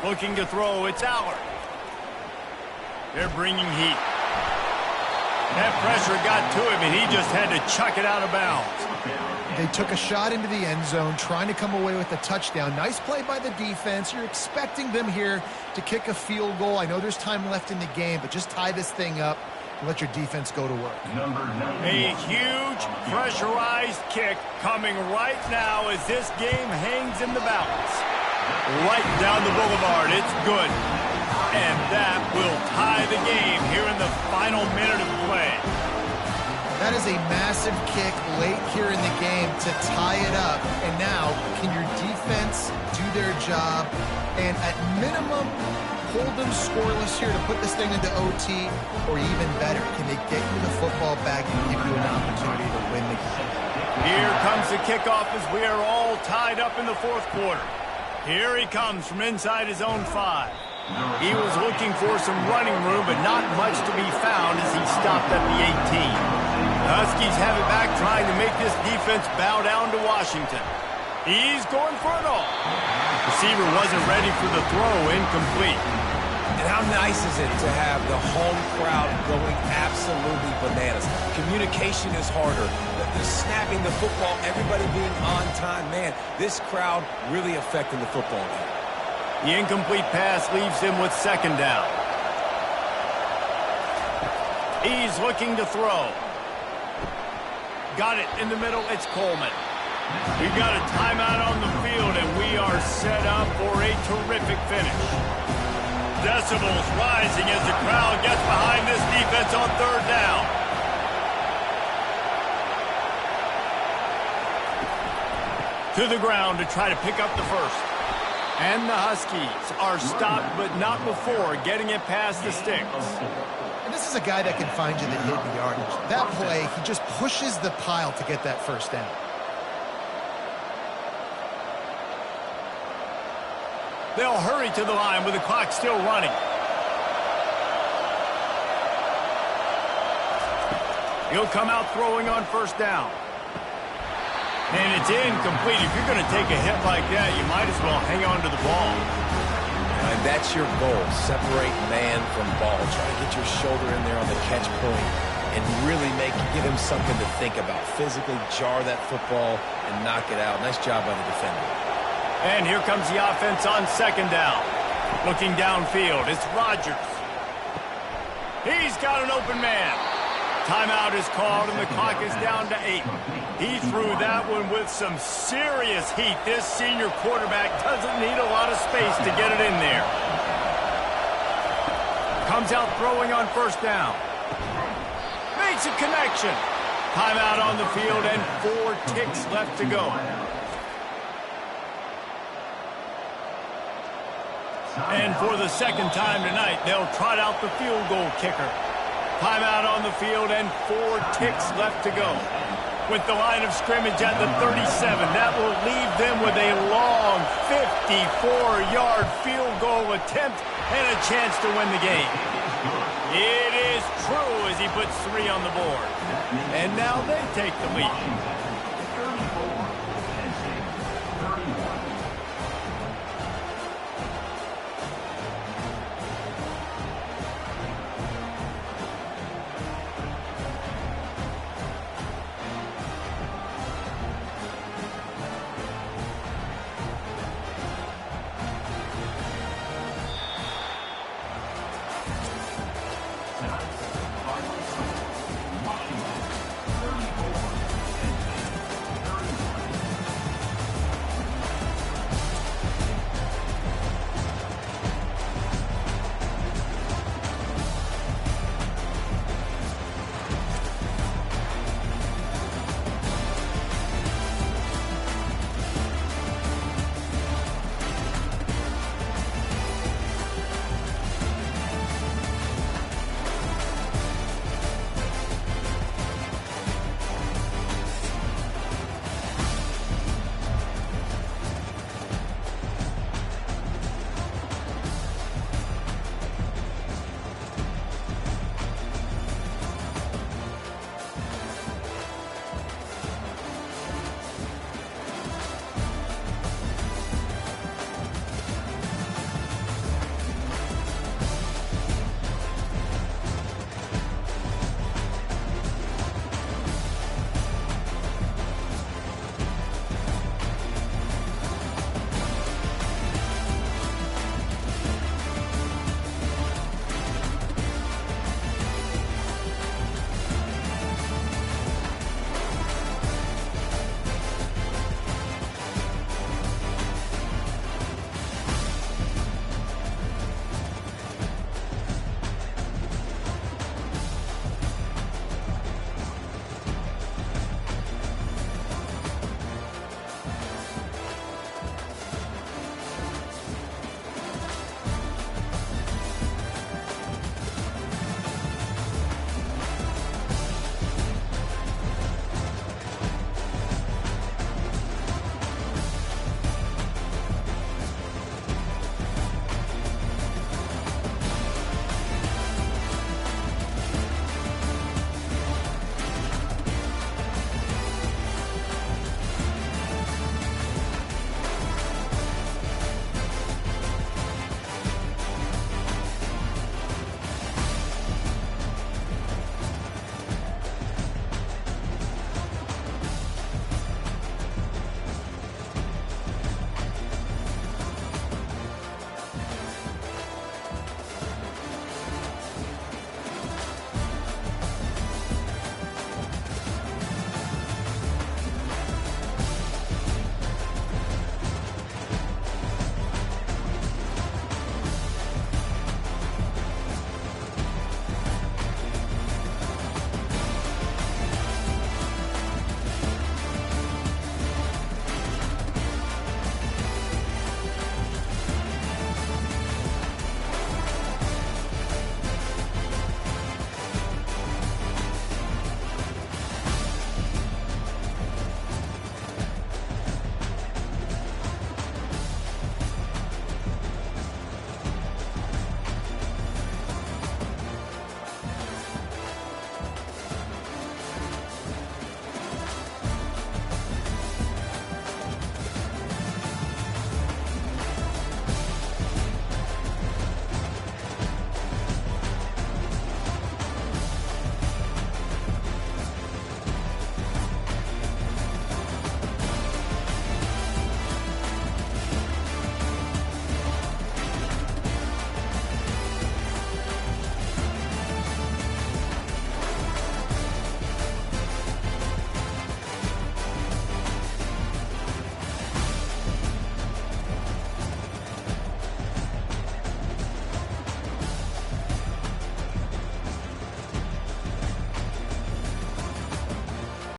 [SPEAKER 1] Looking to throw, it's Allard. They're bringing heat. That pressure got to him, and he just had to chuck it out of bounds.
[SPEAKER 3] They took a shot into the end zone, trying to come away with a touchdown. Nice play by the defense. You're expecting them here to kick a field goal. I know there's time left in the game, but just tie this thing up and let your defense go to work.
[SPEAKER 1] A huge pressurized kick coming right now as this game hangs in the balance. Right down the boulevard. It's good. And that will tie the game here in the final minute of play.
[SPEAKER 3] That is a massive kick late here in the game to tie it up. And now, can your defense do their job and at minimum hold them scoreless here to put this thing into OT, or even better, can they get you the football back and give you an opportunity to win the game?
[SPEAKER 1] Here comes the kickoff as we are all tied up in the 4th quarter. Here he comes from inside his own 5. He was looking for some running room, but not much to be found as he stopped at the 18. The Huskies have it back, trying to make this defense bow down to Washington. He's going for it all. Receiver wasn't ready for the throw, incomplete.
[SPEAKER 2] And how nice is it to have the home crowd going absolutely bananas? Communication is harder. The snapping the football, everybody being on time. Man, this crowd really affecting the football game.
[SPEAKER 1] The incomplete pass leaves him with 2nd down. He's looking to throw. Got it in the middle. It's Coleman. We've got a timeout on the field, and we are set up for a terrific finish. Decibels rising as the crowd gets behind this defense on 3rd down. To the ground to try to pick up the first. And the Huskies are stopped, but not before getting it past the sticks.
[SPEAKER 3] And this is a guy that can find you the hidden yardage. That play, he just pushes the pile to get that 1st down.
[SPEAKER 1] They'll hurry to the line with the clock still running. He'll come out throwing on 1st down. And it's incomplete. If you're going to take a hit like that, you might as well hang on to the ball.
[SPEAKER 2] And that's your goal. Separate man from ball. Try to get your shoulder in there on the catch point and really give him something to think about. Physically jar that football and knock it out. Nice job by the defender.
[SPEAKER 1] And here comes the offense on 2nd down. Looking downfield, it's Rodgers. He's got an open man. Timeout is called, and the clock is down to 8. He threw that one with some serious heat. This senior quarterback doesn't need a lot of space to get it in there. Comes out throwing on 1st down. Makes a connection. Timeout on the field, and 4 ticks left to go. And for the 2nd time tonight, they'll trot out the field goal kicker. Timeout on the field and 4 ticks left to go. With the line of scrimmage at the 37, that will leave them with a long 54-yard field goal attempt and a chance to win the game. It is true as he puts 3 on the board. And now they take the lead.